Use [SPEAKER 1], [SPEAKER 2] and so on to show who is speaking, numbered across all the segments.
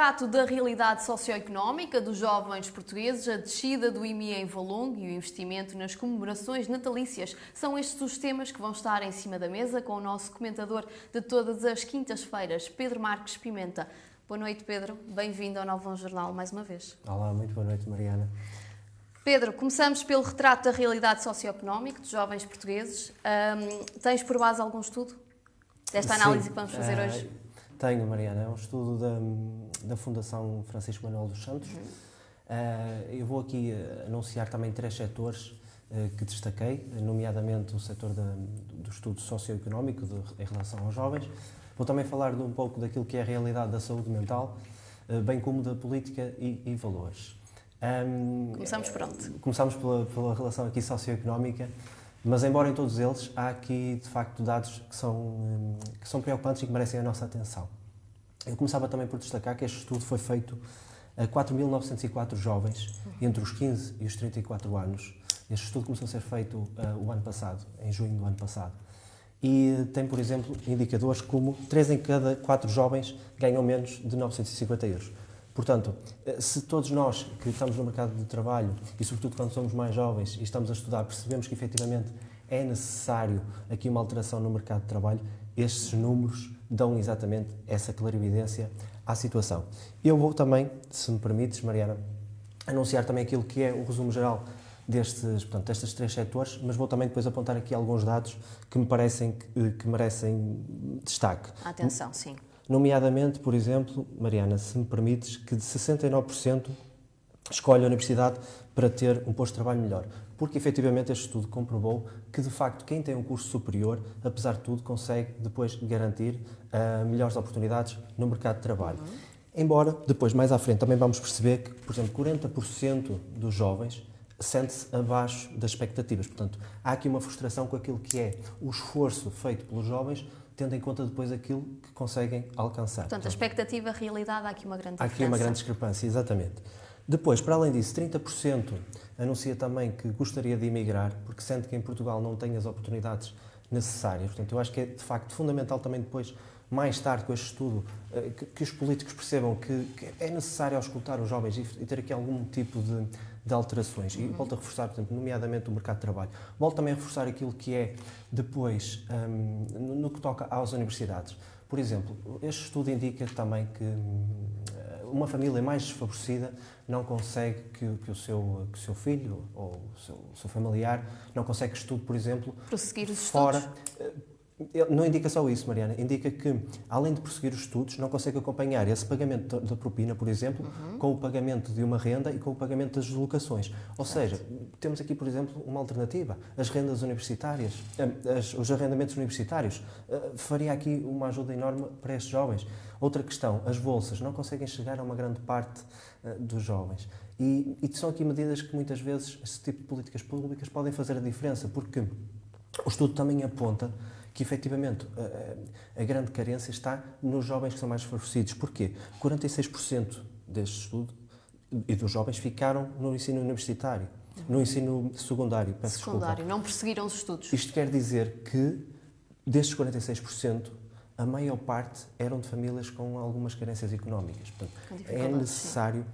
[SPEAKER 1] retrato da realidade socioeconómica dos jovens portugueses, a descida do IMI em Valongo e o investimento nas comemorações natalícias são estes os temas que vão estar em cima da mesa com o nosso comentador de todas as quintas-feiras, Pedro Marques Pimenta. Boa noite, Pedro. Bem-vindo ao Novo Jornal mais uma vez.
[SPEAKER 2] Olá, muito boa noite, Mariana.
[SPEAKER 1] Pedro, começamos pelo retrato da realidade socioeconómica dos jovens portugueses. Tens por base algum estudo desta análise que vamos fazer hoje?
[SPEAKER 2] Tenho, Mariana. É um estudo da Fundação Francisco Manuel dos Santos. Eu vou aqui anunciar também 3 setores que destaquei, nomeadamente o setor do estudo socioeconómico em relação aos jovens. Vou também falar um pouco daquilo que é a realidade da saúde mental, bem como da política e valores.
[SPEAKER 1] Começamos por onde?
[SPEAKER 2] Começamos pela relação aqui socioeconómica, mas embora em todos eles, há aqui de facto dados que são preocupantes e que merecem a nossa atenção. Eu começava também por destacar que este estudo foi feito a 4.904 jovens entre os 15 e os 34 anos. Este estudo começou a ser feito o ano passado, em junho do ano passado. E tem, por exemplo, indicadores como 3 em cada 4 jovens ganham menos de 950 euros. Portanto, se todos nós que estamos no mercado de trabalho e, sobretudo, quando somos mais jovens e estamos a estudar, percebemos que, efetivamente, é necessário aqui uma alteração no mercado de trabalho, estes números dão exatamente essa clarividência à situação. Eu vou também, se me permites, Mariana, anunciar também aquilo que é o resumo geral destes 3 setores, mas vou também depois apontar aqui alguns dados que me parecem que merecem destaque.
[SPEAKER 1] Atenção, sim.
[SPEAKER 2] Nomeadamente, por exemplo, Mariana, se me permites, que de 69% escolhe a universidade para ter um posto de trabalho melhor. Porque, efetivamente, este estudo comprovou que, de facto, quem tem um curso superior, apesar de tudo, consegue depois garantir melhores oportunidades no mercado de trabalho. Embora, depois, mais à frente, também vamos perceber que, por exemplo, 40% dos jovens sente-se abaixo das expectativas. Portanto, há aqui uma frustração com aquilo que é o esforço feito pelos jovens, tendo em conta depois aquilo que conseguem alcançar.
[SPEAKER 1] Portanto, a expectativa, a realidade, há aqui uma grande diferença.
[SPEAKER 2] Há aqui uma grande discrepância, exatamente. Depois, para além disso, 30% anuncia também que gostaria de emigrar, porque sente que em Portugal não tem as oportunidades necessárias. Portanto, eu acho que é, de facto, fundamental também depois, mais tarde, com este estudo, que os políticos percebam que é necessário auscultar os jovens e ter aqui algum tipo de alterações. E volto a reforçar, por exemplo, nomeadamente o mercado de trabalho. Volto também a reforçar aquilo que é, depois, no que toca às universidades. Por exemplo, este estudo indica também que uma família mais desfavorecida não consegue que o seu filho ou o seu familiar não consegue que estude, por exemplo,
[SPEAKER 1] prosseguir os
[SPEAKER 2] fora.
[SPEAKER 1] estudos.
[SPEAKER 2] Não indica só isso, Mariana. Indica que, além de prosseguir os estudos, não consegue acompanhar esse pagamento da propina, por exemplo, com o pagamento de uma renda e com o pagamento das deslocações. Ou seja, temos aqui, por exemplo, uma alternativa. As rendas universitárias, os arrendamentos universitários, faria aqui uma ajuda enorme para estes jovens. Outra questão, as bolsas não conseguem chegar a uma grande parte dos jovens. E são aqui medidas que, muitas vezes, esse tipo de políticas públicas podem fazer a diferença, porque o estudo também aponta que, efetivamente, a grande carência está nos jovens que são mais desfavorecidos. Porquê? 46% deste estudo e dos jovens ficaram no ensino universitário, no ensino secundário, peço desculpa.
[SPEAKER 1] Não prosseguiram os estudos.
[SPEAKER 2] Isto quer dizer que, destes 46%, a maior parte eram de famílias com algumas carências económicas. Portanto, é necessário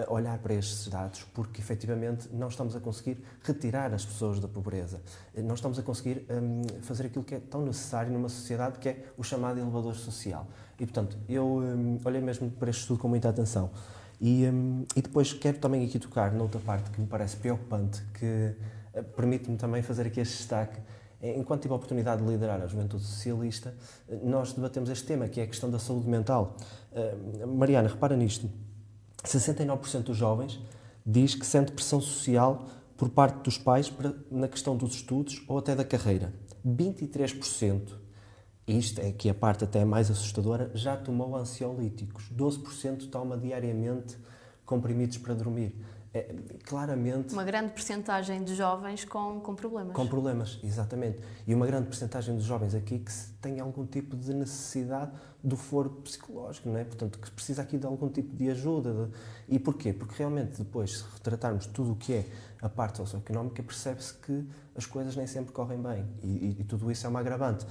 [SPEAKER 2] olhar para estes dados, porque, efetivamente, não estamos a conseguir retirar as pessoas da pobreza. Não estamos a conseguir fazer aquilo que é tão necessário numa sociedade, que é o chamado elevador social. E, portanto, eu olhei mesmo para este estudo com muita atenção. E depois quero também aqui tocar noutra parte que me parece preocupante, que permite-me também fazer aqui este destaque. Enquanto tive a oportunidade de liderar a Juventude Socialista, nós debatemos este tema, que é a questão da saúde mental. Mariana, repara nisto. 69% dos jovens diz que sente pressão social por parte dos pais na questão dos estudos ou até da carreira. 23%, isto é que a parte até mais assustadora, já tomou ansiolíticos. 12% toma diariamente comprimidos para dormir. Claramente...
[SPEAKER 1] Uma grande percentagem de jovens com problemas.
[SPEAKER 2] Com problemas, exatamente. E uma grande percentagem dos jovens aqui que tem algum tipo de necessidade do foro psicológico, não é? Portanto, que precisa aqui de algum tipo de ajuda. E porquê? Porque realmente depois, se retratarmos tudo o que é a parte socioeconómica, percebe-se que as coisas nem sempre correm bem. E tudo isso é uma agravante.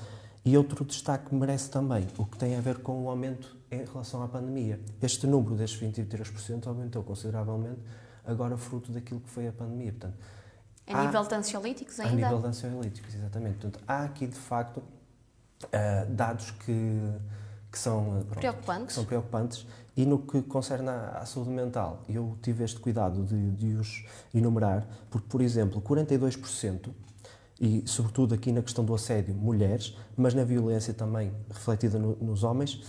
[SPEAKER 2] E outro destaque merece também o que tem a ver com o aumento em relação à pandemia. Este número destes 23% aumentou consideravelmente, agora fruto daquilo que foi a pandemia. Portanto,
[SPEAKER 1] a nível de ansiolíticos ainda?
[SPEAKER 2] A nível de ansiolíticos, exatamente. Portanto, há aqui, de facto, dados que são preocupantes. E no que concerne à saúde mental, eu tive este cuidado de os enumerar, porque, por exemplo, 42%, e sobretudo aqui na questão do assédio, mulheres, mas na violência também refletida nos homens,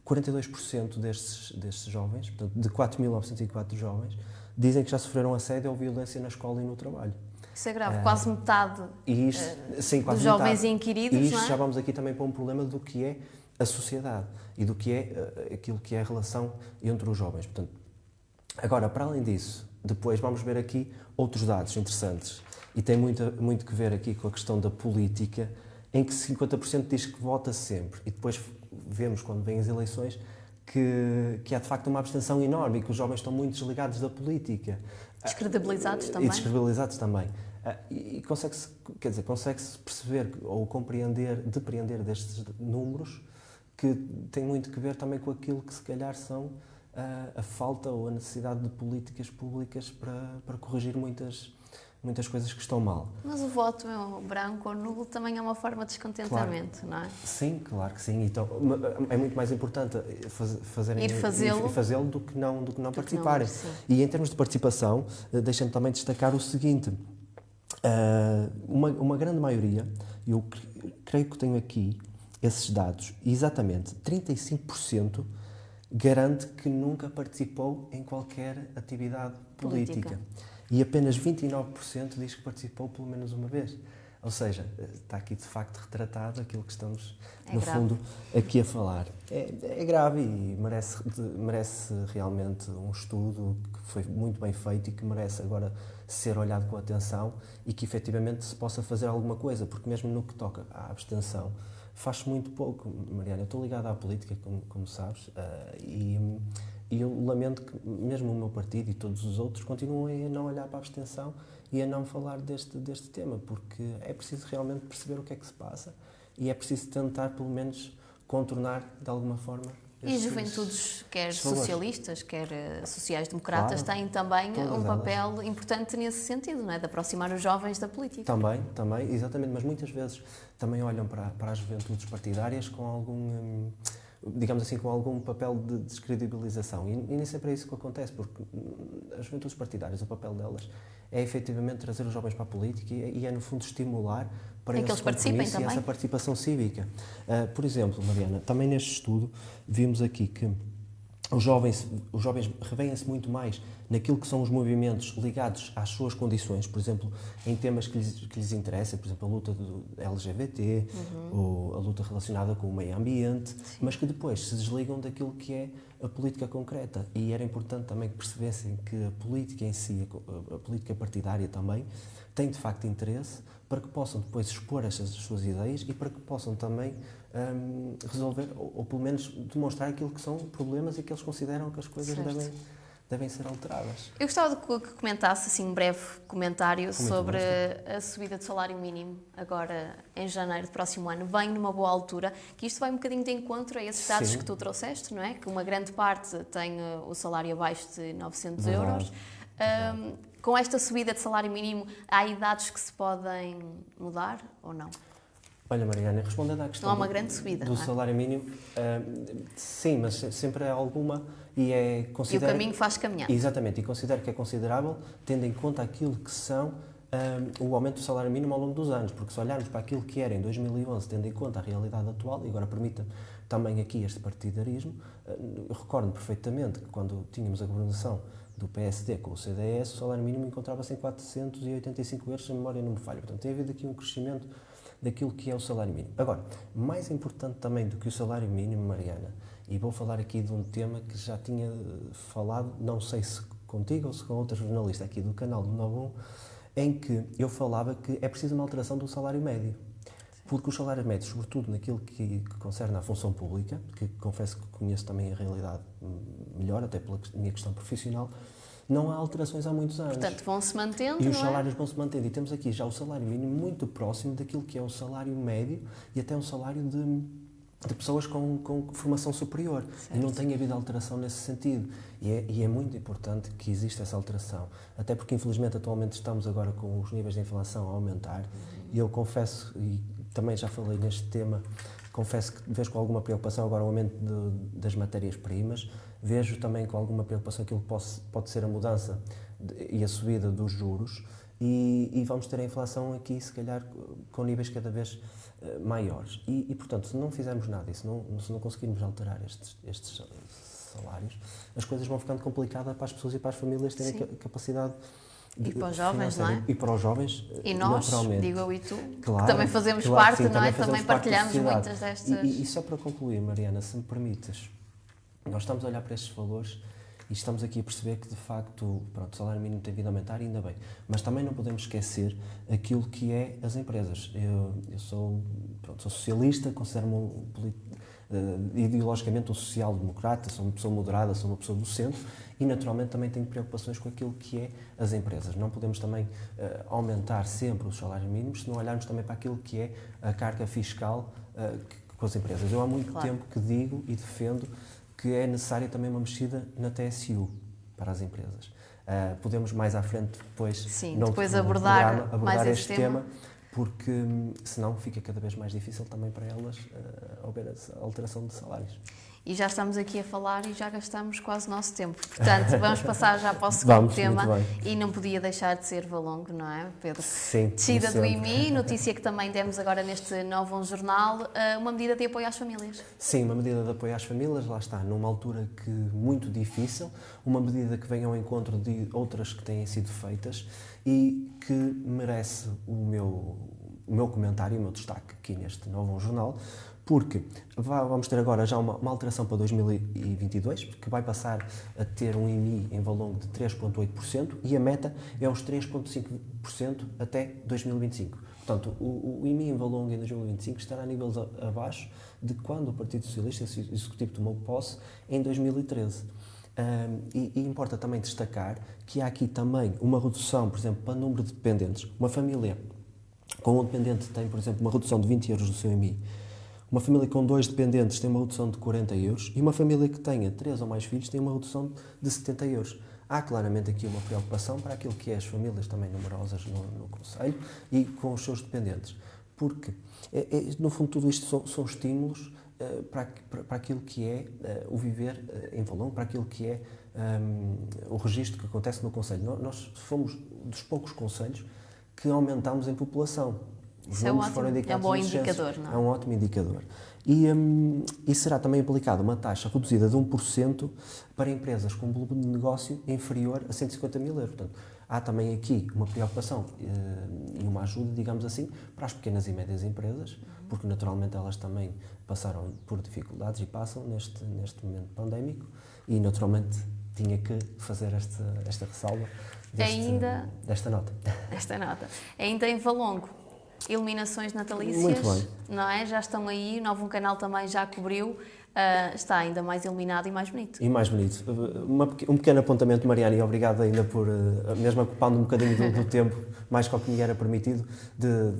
[SPEAKER 2] 42% destes jovens, portanto, de 4.904 jovens, dizem que já sofreram assédio ou violência na escola e no trabalho.
[SPEAKER 1] Isso é grave, quase metade dos jovens inquiridos,
[SPEAKER 2] e isto
[SPEAKER 1] não é?
[SPEAKER 2] Já vamos aqui também para um problema do que é a sociedade e do que é aquilo que é a relação entre os jovens. Portanto, agora, para além disso, depois vamos ver aqui outros dados interessantes e tem muito que ver aqui com a questão da política, em que 50% diz que vota sempre e depois vemos, quando vêm as eleições, que há de facto uma abstenção enorme e que os jovens estão muito desligados da política.
[SPEAKER 1] Descredibilizados também.
[SPEAKER 2] E descredibilizados também. E consegue-se perceber ou depreender destes números que tem muito que ver também com aquilo que se calhar são a falta ou a necessidade de políticas públicas para corrigir muitas coisas que estão mal.
[SPEAKER 1] Mas o voto branco ou nulo também é uma forma de descontentamento,
[SPEAKER 2] claro.
[SPEAKER 1] Não é?
[SPEAKER 2] Sim, claro que sim. Então, é muito mais importante ir fazê-lo do que não participarem. E em termos de participação, deixem-me também destacar o seguinte. Uma grande maioria, eu creio que tenho aqui esses dados, exatamente 35% garante que nunca participou em qualquer atividade política. E apenas 29% diz que participou pelo menos uma vez. Ou seja, está aqui de facto retratado aquilo que estamos, fundo, aqui a falar. É grave e merece realmente um estudo que foi muito bem feito e que merece agora ser olhado com atenção e que efetivamente se possa fazer alguma coisa, porque mesmo no que toca à abstenção, faz-se muito pouco. Mariana, eu estou ligado à política, como sabes, e eu lamento que mesmo o meu partido e todos os outros continuem a não olhar para a abstenção e a não falar deste tema, porque é preciso realmente perceber o que é que se passa e é preciso tentar, pelo menos, contornar de alguma forma.
[SPEAKER 1] E as juventudes, quer socialistas, quer sociais-democratas, têm também um papel importante nesse sentido, não é? De aproximar os jovens da política.
[SPEAKER 2] Também, exatamente, mas muitas vezes também olham para as juventudes partidárias com algum, digamos assim, com algum papel de descredibilização. E nem sempre é isso que acontece, porque as juventudes partidárias, o papel delas é efetivamente trazer os jovens para a política e é, no fundo, estimular para esse compromisso e essa participação cívica. Por exemplo, Mariana, também neste estudo vimos aqui que os jovens revêem-se muito mais naquilo que são os movimentos ligados às suas condições, por exemplo, em temas que lhes interessam, por exemplo, a luta do LGBT, ou a luta relacionada com o meio ambiente, mas que depois se desligam daquilo que é a política concreta. E era importante também que percebessem que a política em si, a política partidária também, tem de facto interesse para que possam depois expor estas suas ideias e para que possam também resolver, ou pelo menos demonstrar aquilo que são problemas e que eles consideram que as coisas devem ser alteradas.
[SPEAKER 1] Eu gostava de que comentasse assim, um breve comentário sobre a subida do salário mínimo agora em janeiro do próximo ano. Vem numa boa altura, que isto vai um bocadinho de encontro a esses dados que tu trouxeste, não é? Que uma grande parte tem o salário abaixo de 900 euros. Com esta subida de salário mínimo, há idades que se podem mudar ou não?
[SPEAKER 2] Olha, Mariana, respondendo à questão
[SPEAKER 1] não há uma grande subida,
[SPEAKER 2] do salário mínimo, sim, mas sempre é alguma e é considerável.
[SPEAKER 1] E o caminho faz caminhar.
[SPEAKER 2] Exatamente, e considero que é considerável, tendo em conta aquilo que são o aumento do salário mínimo ao longo dos anos, porque se olharmos para aquilo que era em 2011, tendo em conta a realidade atual, e agora permita também aqui este partidarismo, eu recordo perfeitamente que quando tínhamos a governação do PSD com o CDS, o salário mínimo encontrava-se em 485 euros, se a memória não me falha. Portanto, tem havido aqui um crescimento daquilo que é o salário mínimo. Agora, mais importante também do que o salário mínimo, Mariana, e vou falar aqui de um tema que já tinha falado, não sei se contigo ou se com outra jornalista aqui do canal do 91, em que eu falava que é preciso uma alteração do salário médio. Porque os salários médios, sobretudo naquilo que concerne à função pública, que confesso que conheço também a realidade melhor, até pela minha questão profissional, não há alterações há muitos anos.
[SPEAKER 1] Portanto, vão-se mantendo,
[SPEAKER 2] E os
[SPEAKER 1] não é?
[SPEAKER 2] salários vão-se mantendo. E temos aqui já o salário mínimo muito próximo daquilo que é o salário médio e até um salário de pessoas com formação superior.
[SPEAKER 1] Certo.
[SPEAKER 2] E não tem havido alteração nesse sentido. E é muito importante que exista essa alteração. Até porque, infelizmente, atualmente estamos agora com os níveis de inflação a aumentar. E eu confesso, e também já falei neste tema, confesso que vejo com alguma preocupação agora o aumento das matérias-primas. Vejo também com alguma preocupação aquilo que pode ser a mudança e a subida dos juros. E vamos ter a inflação aqui, se calhar, com níveis cada vez maiores. E, portanto, se não fizermos nada e se não conseguirmos alterar estes salários, as coisas vão ficando complicadas para as pessoas e para as famílias terem capacidade de...
[SPEAKER 1] E para os jovens, não é?
[SPEAKER 2] E para os jovens,
[SPEAKER 1] e nós,
[SPEAKER 2] naturalmente.
[SPEAKER 1] digo eu e tu,
[SPEAKER 2] Claro,
[SPEAKER 1] que também fazemos
[SPEAKER 2] claro,
[SPEAKER 1] parte,
[SPEAKER 2] sim,
[SPEAKER 1] não é?
[SPEAKER 2] fazemos
[SPEAKER 1] Também
[SPEAKER 2] parte da
[SPEAKER 1] partilhamos
[SPEAKER 2] sociedade.
[SPEAKER 1] muitas destas...
[SPEAKER 2] E só para concluir, Mariana, se me permites, nós estamos a olhar para estes valores e estamos aqui a perceber que, de facto, pronto, o salário mínimo tem vindo a aumentar, ainda bem. Mas também não podemos esquecer aquilo que é as empresas. Eu sou socialista, considero-me ideologicamente um social-democrata, sou uma pessoa moderada, sou uma pessoa do centro e, naturalmente, também tenho preocupações com aquilo que é as empresas. Não podemos também aumentar sempre os salários mínimos se não olharmos também para aquilo que é a carga fiscal com as empresas. Eu há muito tempo que digo e defendo que é necessária também uma mexida na TSU para as empresas. Podemos mais à frente depois
[SPEAKER 1] abordar mais
[SPEAKER 2] este tema, porque senão fica cada vez mais difícil também para elas haver a alteração de salários.
[SPEAKER 1] E já estamos aqui a falar e já gastamos quase o nosso tempo. Portanto, vamos passar já para o segundo tema. E não podia deixar de ser Valongo, não é, Pedro?
[SPEAKER 2] Sim.
[SPEAKER 1] Descida do IMI, notícia que também demos agora neste Novo Jornal, uma medida de apoio às famílias.
[SPEAKER 2] Sim, uma medida de apoio às famílias, lá está, numa altura muito difícil, uma medida que vem ao encontro de outras que têm sido feitas e que merece o meu comentário, o meu destaque aqui neste Novo Jornal, porque vamos ter agora já uma alteração para 2022, que vai passar a ter um IMI em Valongo de 3,8% e a meta é os 3,5% até 2025. Portanto, o IMI em Valongo em 2025 estará a níveis abaixo de quando o Partido Socialista Executivo tomou posse em 2013. E importa também destacar que há aqui também uma redução, por exemplo, para o número de dependentes. Uma família com um dependente tem, por exemplo, uma redução de 20 euros do seu IMI. Uma família com 2 dependentes tem uma redução de 40 euros e uma família que tenha 3 ou mais filhos tem uma redução de 70 euros. Há claramente aqui uma preocupação para aquilo que é as famílias também numerosas no Conselho e com os seus dependentes. Porque, no fundo, tudo isto são estímulos para aquilo que é o viver em Valongo, para aquilo que é o registro que acontece no Conselho. Nós fomos dos poucos concelhos que aumentamos em população.
[SPEAKER 1] Isso é ótimo, é um bom indicador, não é?
[SPEAKER 2] É um ótimo indicador. E será também aplicada uma taxa reduzida de 1% para empresas com volume de negócio inferior a 150 mil euros. Portanto, há também aqui uma preocupação e uma ajuda, digamos assim, para as pequenas e médias empresas, porque naturalmente elas também passaram por dificuldades e passam neste momento pandémico e naturalmente tinha que fazer esta ressalva desta nota.
[SPEAKER 1] Esta nota. Ainda em Valongo, iluminações natalícias,
[SPEAKER 2] muito bem.
[SPEAKER 1] Não é? Já estão aí, o Novo Canal também já cobriu, está ainda mais iluminado e mais bonito.
[SPEAKER 2] E mais bonito. Um pequeno apontamento, Mariana, e obrigado ainda por, mesmo ocupando um bocadinho do tempo, mais que o que me era permitido, de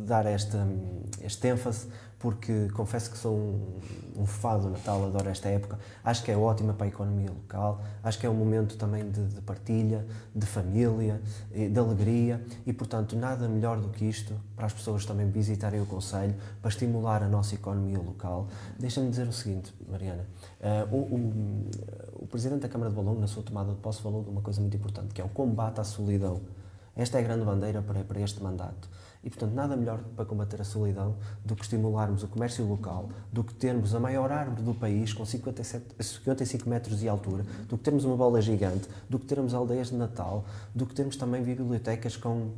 [SPEAKER 2] dar este ênfase, porque confesso que sou um fã do Natal, adoro esta época, acho que é ótima para a economia local, acho que é um momento também de partilha, de família, de alegria e, portanto, nada melhor do que isto para as pessoas também visitarem o Conselho, para estimular a nossa economia local. Deixa-me dizer o seguinte, Mariana, o Presidente da Câmara de Valongo, na sua tomada de posse, falou de uma coisa muito importante, que é o combate à solidão. Esta é a grande bandeira para este mandato. E, portanto, nada melhor para combater a solidão do que estimularmos o comércio local, do que termos a maior árvore do país com 55 metros de altura, do que termos uma bola gigante, do que termos aldeias de Natal, do que termos também bibliotecas com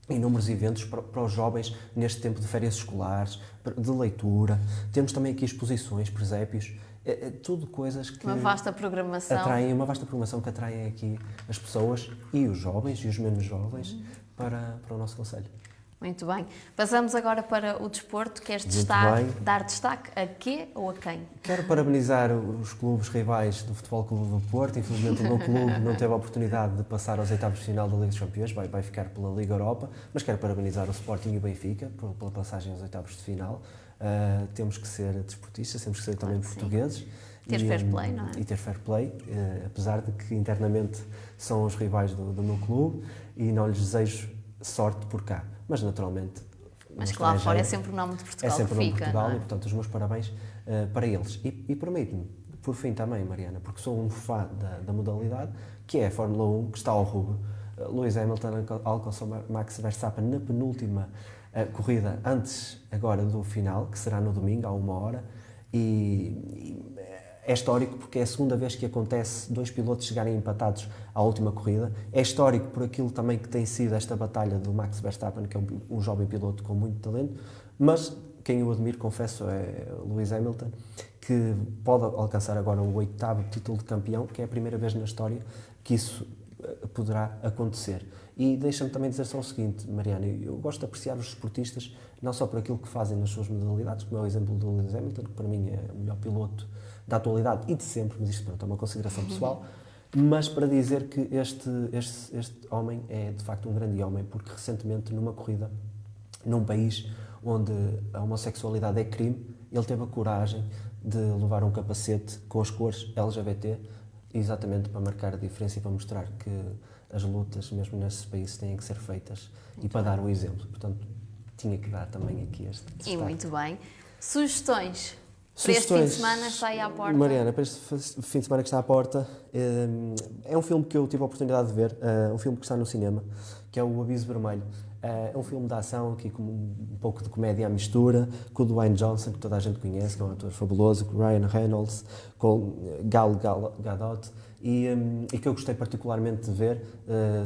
[SPEAKER 2] inúmeros eventos para os jovens neste tempo de férias escolares, de leitura. Temos também aqui exposições, presépios, tudo coisas que
[SPEAKER 1] uma vasta programação
[SPEAKER 2] que atraem aqui as pessoas e os jovens e os menos jovens para o nosso concelho.
[SPEAKER 1] Muito bem. Passamos agora para o desporto. Queres dar destaque a quê ou a quem?
[SPEAKER 2] Quero parabenizar os clubes rivais do Futebol Clube do Porto. Infelizmente o meu clube não teve a oportunidade de passar aos oitavos de final da Liga dos Campeões, vai ficar pela Liga Europa, mas quero parabenizar o Sporting e o Benfica pela passagem aos oitavos de final. Temos que ser desportistas, temos que ser também portugueses.
[SPEAKER 1] Ter fair play, não é?
[SPEAKER 2] E ter fair play, apesar de que internamente são os rivais do meu clube e não lhes desejo sorte por cá. Mas naturalmente.
[SPEAKER 1] Mas que lá fora é sempre o nome de Portugal.
[SPEAKER 2] É sempre o nome de Portugal,
[SPEAKER 1] não é?
[SPEAKER 2] e portanto os meus parabéns para eles. E permite-me, por fim também, Mariana, porque sou um fã da modalidade, que é a Fórmula 1, que está ao rubro. Lewis Hamilton alcançou Max Verstappen na penúltima corrida, antes agora do final, que será no domingo, à 1h. E é histórico porque é a segunda vez que acontece dois pilotos chegarem empatados à última corrida. É histórico por aquilo também que tem sido esta batalha do Max Verstappen, que é um jovem piloto com muito talento, mas quem eu admiro, confesso, é Lewis Hamilton, que pode alcançar agora o 8º título de campeão, que é a primeira vez na história que isso poderá acontecer. E deixa-me também dizer só o seguinte, Mariana, eu gosto de apreciar os esportistas não só por aquilo que fazem nas suas modalidades, como é o exemplo do Lewis Hamilton, que para mim é o melhor piloto da atualidade e de sempre, mas isto pronto, é uma consideração pessoal, mas para dizer que este homem é de facto um grande homem, porque recentemente numa corrida, num país onde a homossexualidade é crime, ele teve a coragem de levar um capacete com as cores LGBT, exatamente para marcar a diferença e para mostrar que as lutas, mesmo nesses países, têm que ser feitas e para dar o exemplo. Portanto, tinha que dar também aqui este destaque.
[SPEAKER 1] E muito bem. Sugestões para este fim de semana está aí à porta?
[SPEAKER 2] Mariana, para este fim de semana que está à porta, é um filme que eu tive a oportunidade de ver, um filme que está no cinema, que é o Aviso Vermelho. É um filme de ação, aqui com um pouco de comédia à mistura, com o Dwayne Johnson, que toda a gente conhece, que é um ator fabuloso, com o Ryan Reynolds, com Gal Gadot, e que eu gostei particularmente de ver.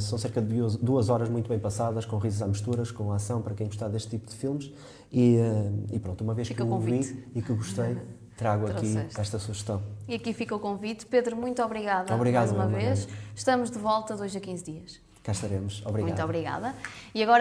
[SPEAKER 2] São cerca de 2 horas muito bem passadas, com risos à misturas, com ação, para quem gostar deste tipo de filmes. E pronto, uma vez que eu vi e que gostei, trago aqui esta sugestão.
[SPEAKER 1] E aqui fica o convite. Pedro, muito obrigada
[SPEAKER 2] mais
[SPEAKER 1] uma vez. Estamos de volta 2 a 15 dias.
[SPEAKER 2] Cá estaremos. Obrigado.
[SPEAKER 1] Muito obrigada. E agora